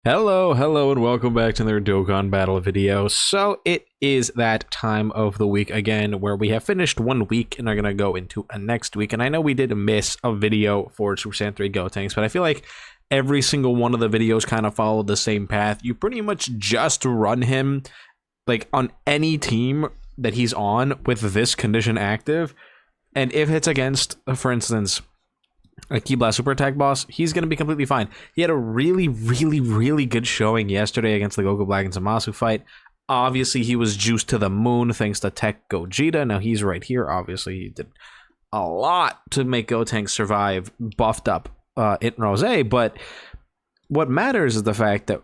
Hello, and welcome back to another Dokkan battle video. So it is that time of the week again where we have finished 1 week and are going to go into a next week. And I know we did miss a video for Super Saiyan 3 Gotenks, but I feel like every single one of the videos kind of followed the same path. You pretty much just run him like on any team that he's on with this condition active. And if it's against, for instance, a Ki Blast Super Attack boss, he's going to be completely fine. He had a really good showing yesterday against the Goku Black and Zamasu fight. Obviously, he was juiced to the moon thanks to Tech Gogeta. Now, he's right here. Obviously, he did a lot to make Gotenks survive, buffed up INT Rose. But what matters is the fact that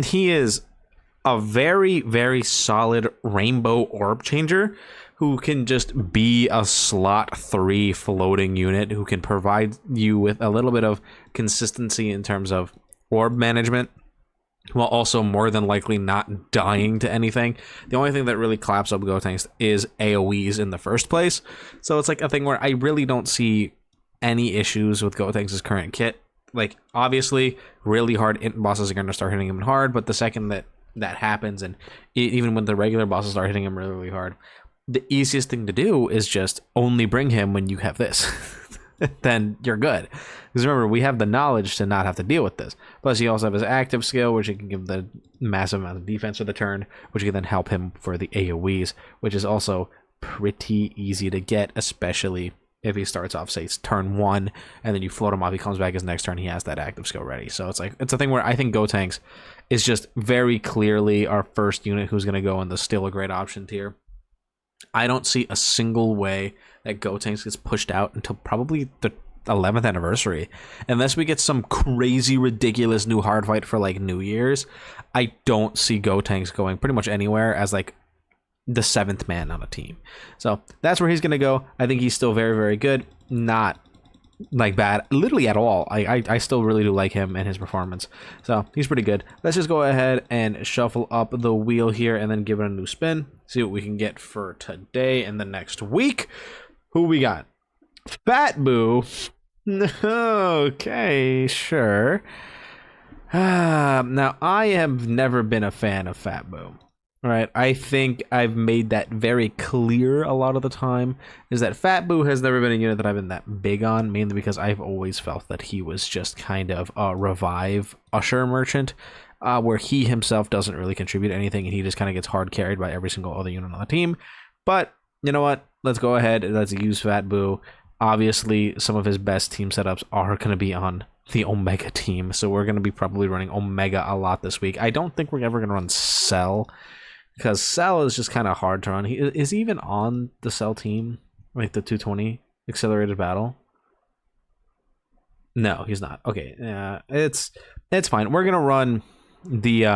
he is a very solid Rainbow Orb Changer who can just be a slot 3 floating unit who can provide you with a little bit of consistency in terms of orb management, while also more than likely not dying to anything. The only thing that really claps up Gotenks is AoEs in the first place. So it's like a thing where I really don't see any issues with Gotenks' current kit. Like, obviously, really hard INT bosses are going to start hitting him hard, but the second that happens, and even when the regular bosses start hitting him really hard, the easiest thing to do is just only bring him when you have this. Then you're good. Because remember, we have the knowledge to not have to deal with this. Plus, you also have his active skill, which you can give the massive amount of defense for the turn, which can then help him for the AoEs, which is also pretty easy to get, especially if he starts off, say, it's turn 1, and then you float him off, he comes back his next turn, he has that active skill ready. So it's like, it's a thing where I think Gotenks is just very clearly our first unit who's going to go in the still a great option tier. I don't see a single way that Gotenks gets pushed out until probably the 11th anniversary. Unless we get some crazy, ridiculous new hard fight for, like, New Year's, I don't see Gotenks going pretty much anywhere as, like, the 7th man on a team. So that's where he's going to go. I think he's still very good. Not, like, bad literally at all. I still really do like him and his performance. So he's pretty good. Let's just go ahead and shuffle up the wheel here and then give it a new spin. See what we can get for today and the next week. Who we got? Fat BUU. Okay, sure. Now, I have never been a fan of Fat BUU. Right, I think I've made that very clear a lot of the time, is that Fat BUU has never been a unit that I've been that big on, mainly because I've always felt that he was just kind of a revive Usher merchant, where he himself doesn't really contribute anything, and he just kind of gets hard carried by every single other unit on the team. But, you know what, let's go ahead and let's use Fat BUU. Obviously, some of his best team setups are going to be on the Omega team, so we're going to be probably running Omega a lot this week. I don't think we're ever going to run Cell, because Cell is just kind of hard to run. Is he even on the Cell team, like the 220 accelerated battle? No, he's not. Okay, yeah, it's fine. We're gonna run the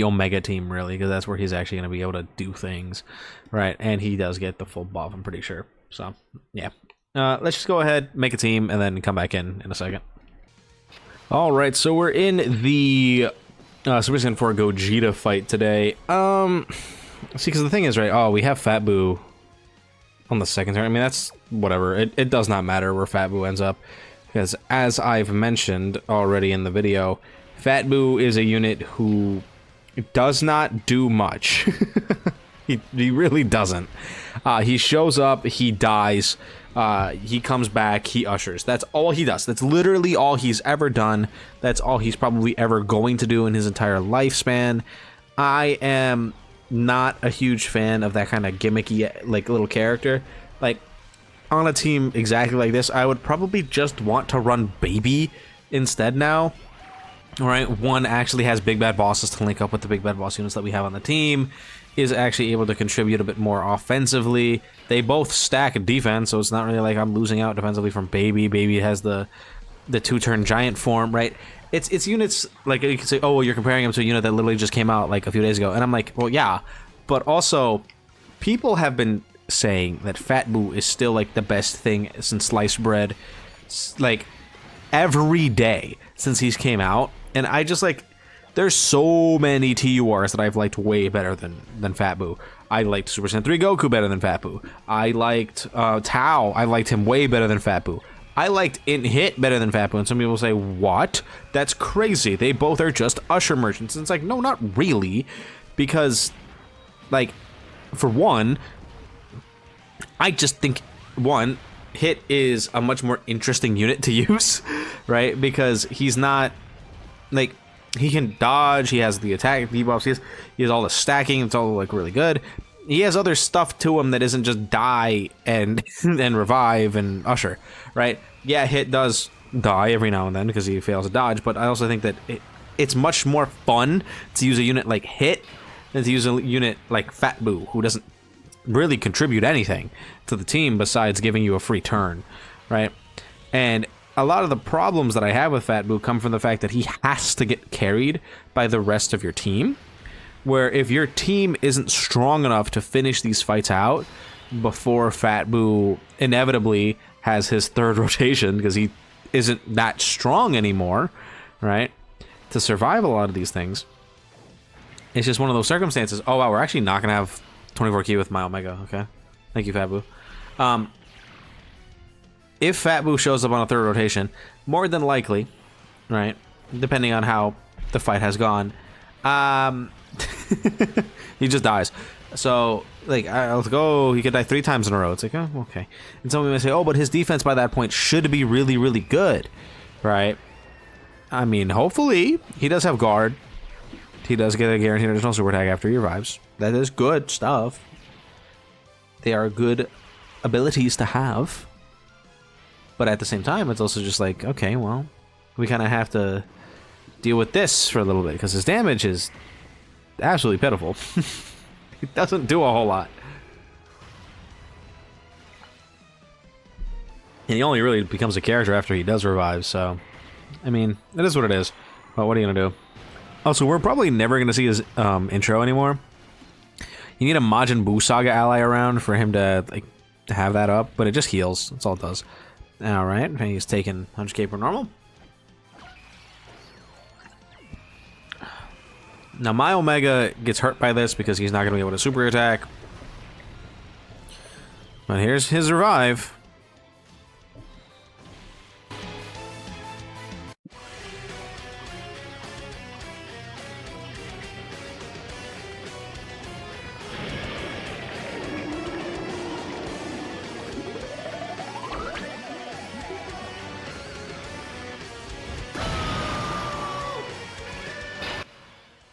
Omega team, really, because that's where he's actually gonna be able to do things, right? And he does get the full buff, I'm pretty sure. So yeah, let's just go ahead, make a team, and then come back in a second. All right, so we're in the Super Saiyan 4 Gogeta fight today. See, because the thing is, right, we have Fat BUU on the second turn. I mean, that's whatever. It does not matter where Fat BUU ends up, because as I've mentioned already in the video, Fat BUU is a unit who does not do much. He really doesn't. He shows up, he dies, he comes back, he ushers. That's all he does. That's literally all he's ever done. That's all he's probably ever going to do in his entire lifespan. I am not a huge fan of that kind of gimmicky, like, little character. Like, on a team exactly like this, I would probably just want to run Baby instead now. Alright, one actually has big bad bosses to link up with the big bad boss units that we have on the team, is actually able to contribute a bit more offensively. They both stack defense, so it's not really like I'm losing out defensively from Baby. Baby has the 2-turn giant form, right? It's units, like, you can say, oh, well, you're comparing him to a unit that literally just came out like a few days ago, and I'm like, well, yeah, but also people have been saying that Fat BUU is still like the best thing since sliced bread, like, every day since he's came out, and I just, like, there's so many TURs that I've liked way better than Fat BUU. I liked Super Saiyan 3 Goku better than Fat BUU. I liked Tao. I liked him way better than Fat BUU. I liked INT Hit better than Fat Boo, and some people say, what? That's crazy. They both are just Usher merchants. And it's like, no, not really. Because, like, for one, I just think, one, Hit is a much more interesting unit to use, right? Because he's not, like, he can dodge, he has the attack debuffs, he has all the stacking, it's all, like, really good. He has other stuff to him that isn't just die and and revive and Usher, right? Yeah, Hit does die every now and then because he fails to dodge, but I also think that it's much more fun to use a unit like Hit than to use a unit like Fat Boo, who doesn't really contribute anything to the team besides giving you a free turn, right? And a lot of the problems that I have with Fat Boo come from the fact that he has to get carried by the rest of your team, where if your team isn't strong enough to finish these fights out before Fat Boo inevitably has his third rotation, because he isn't that strong anymore, right, to survive a lot of these things, it's just one of those circumstances. Oh wow, we're actually not gonna have 24 key with my Omega. Okay, thank you, Fat Boo. If Fat Boo shows up on a third rotation, more than likely, right, depending on how the fight has gone, he just dies. So, like, I'll go, he could die 3 times in a row. It's like, oh, okay. And somebody may say, oh, but his defense by that point should be really, really good, right? I mean, hopefully, he does have guard. He does get a guaranteed additional super attack after he revives. That is good stuff. They are good abilities to have. But at the same time, it's also just like, okay, well, we kind of have to deal with this for a little bit, because his damage is absolutely pitiful. It doesn't do a whole lot. And he only really becomes a character after he does revive, so... I mean, it is what it is. But what are you gonna do? Also, we're probably never gonna see his intro anymore. You need a Majin Buu Saga ally around for him to, like, to have that up, but it just heals. That's all it does. Alright, he's taking 100k per normal. Now, my Omega gets hurt by this because he's not going to be able to super attack. But here's his revive.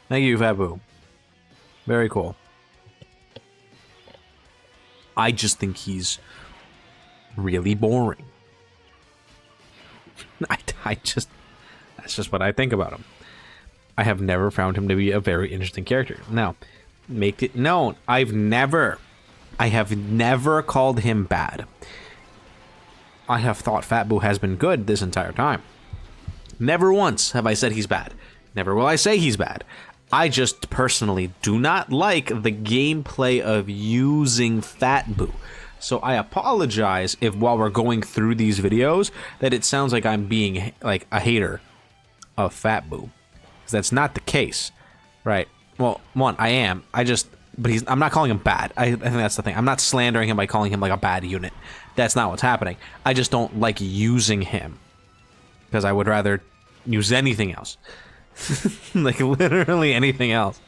Thank you, Fat Boo. Very cool. I just think he's really boring. That's just what I think about him. I have never found him to be a very interesting character. Now, make it known, I have never called him bad. I have thought Fat Boo has been good this entire time. Never once have I said he's bad. Never will I say he's bad. I just personally do not like the gameplay of using Fat Boo. So I apologize if while we're going through these videos that it sounds like I'm being like a hater of Fat Boo. Because that's not the case, right? Well, one, I am. But I'm not calling him bad. I think that's the thing. I'm not slandering him by calling him like a bad unit. That's not what's happening. I just don't like using him. Because I would rather use anything else. Like literally anything else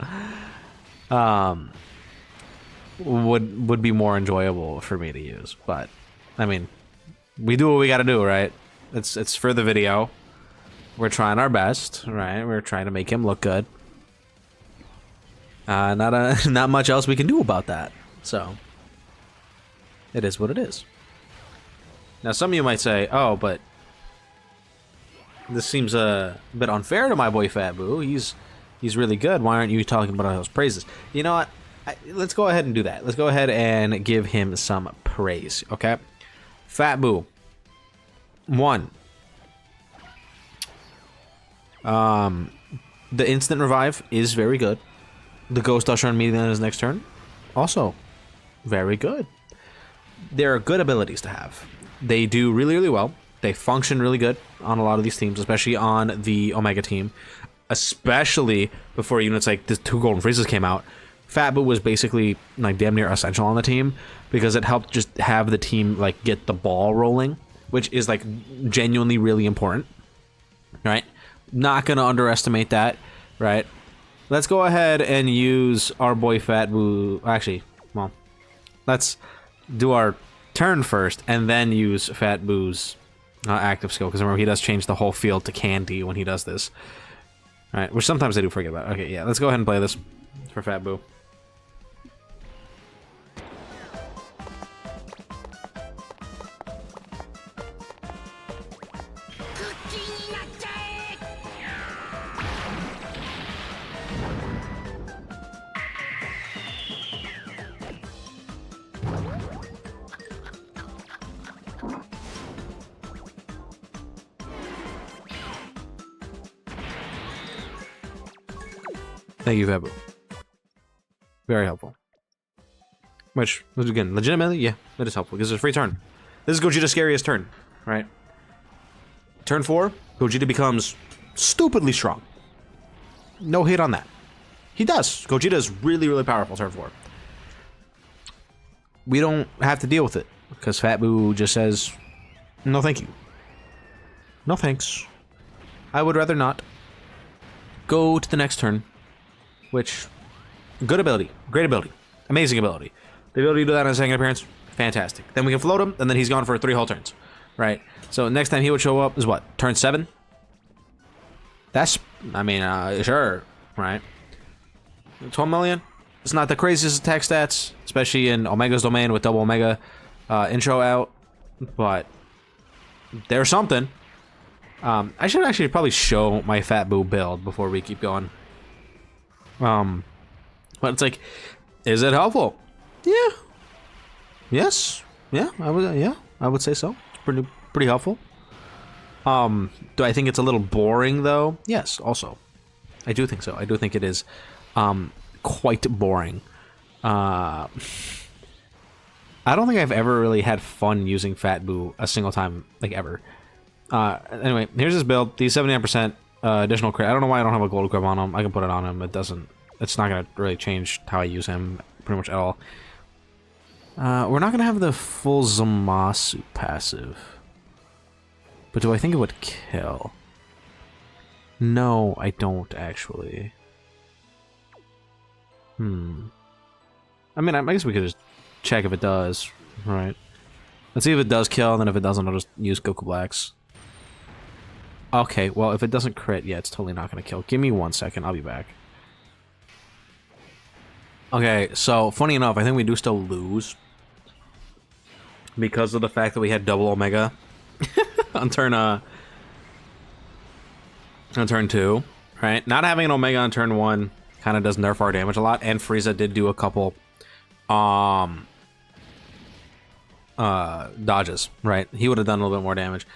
would be more enjoyable for me to use. But I mean, we do what we gotta do, right? It's for the video. We're trying our best, right? We're trying to make him look good. Not much else we can do about that. So it is what it is. Now some of you might say, oh, but this seems a bit unfair to my boy Fat Boo. He's really good. Why aren't you talking about all those praises? You know what? Let's go ahead and do that. Let's go ahead and give him some praise, okay? Fat Boo. 1. The instant revive is very good. The Ghost Usher immediately on his next turn, also very good. There are good abilities to have. They do really, really well. They function really good on a lot of these teams, especially on the Omega team. Especially before units like the 2 Golden Freezes came out. Fat Boo was basically like damn near essential on the team because it helped just have the team like get the ball rolling, which is like genuinely really important, right? Not gonna underestimate that, right? Let's go ahead and use our boy Fat BUU. Actually, well, let's do our turn first and then use Fat BUU's active skill, because remember, he does change the whole field to candy when he does this. All right, which sometimes I do forget about. Okay, yeah, let's go ahead and play this for Fat BUU. Thank you, Fat BUU. Very helpful. Which, again, legitimately, yeah, that is helpful, because it's a free turn. This is Gogeta's scariest turn, right? Turn 4, Gogeta becomes stupidly strong. No hate on that. He does. Gogeta is really, really powerful, turn 4. We don't have to deal with it, because Fat BUU just says, no thank you. No thanks. I would rather not. Go to the next turn. Which, good ability, great ability, amazing ability. The ability to do that on a second appearance, fantastic. Then we can float him, and then he's gone for 3 whole turns, right? So next time he would show up is what, turn 7? That's, I mean, sure, right? 12 million? It's not the craziest attack stats, especially in Omega's domain with double Omega intro out, but there's something. I should actually probably show my Fat BUU build before we keep going. But it's like, is it helpful? Yeah. Yes. Yeah, I would say so. It's pretty helpful. Do I think it's a little boring though? Yes, also. I do think so. I do think it is quite boring. I don't think I've ever really had fun using Fat BUU a single time, like ever. Anyway, here's his build. These 79% additional crit. I don't know why I don't have a gold equip on him. I can put it on him. It doesn't. It's not gonna really change how I use him pretty much at all. We're not gonna have the full Zamasu passive, but do I think it would kill? No, I don't actually. I mean, I guess we could just check if it does. Right. Let's see if it does kill, and then if it doesn't, I'll just use Goku Blacks. Okay, well, if it doesn't crit, yeah, it's totally not gonna kill. Give me 1 second, I'll be back. Okay, so funny enough, I think we do still lose because of the fact that we had double Omega on turn 2, right? Not having an Omega on turn 1 kind of does nerf our damage a lot, and Frieza did do a couple dodges, right? He would have done a little bit more damage,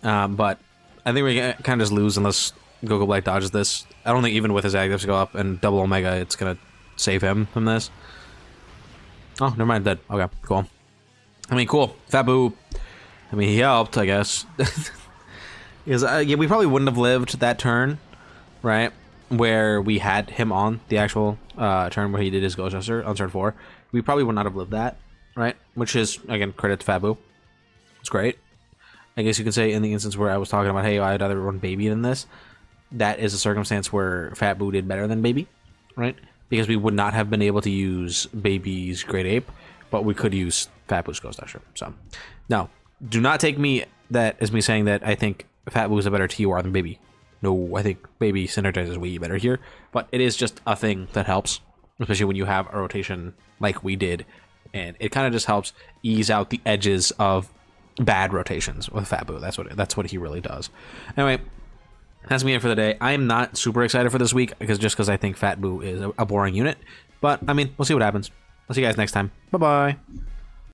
but I think we kind of just lose unless Goku Black dodges this. I don't think even with his actives go up and double Omega, it's gonna save him from this. Oh, never mind, dead. Okay, cool. I mean, cool. Fat BUU. I mean, he helped, I guess. Because yeah, we probably wouldn't have lived that turn, right? Where we had him on the actual turn where he did his Ghost Duster on turn 4. We probably would not have lived that, right? Which is, again, credit to Fat BUU. It's great. I guess you could say in the instance where I was talking about, hey, I'd rather run Baby than this, that is a circumstance where Fat BUU did better than Baby, right? Because we would not have been able to use Baby's Great Ape, but we could use Fat BUU's Ghost Usher. So, now, do not take me that as me saying that I think Fat BUU is a better TUR than Baby. No, I think Baby synergizes way better here, but it is just a thing that helps, especially when you have a rotation like we did, and it kind of just helps ease out the edges of bad rotations with Fat BUU. That's what he really does. Anyway, that's me for the day. I am not super excited for this week because I think Fat BUU is a boring unit. But, I mean, we'll see what happens. I'll see you guys next time. Bye-bye.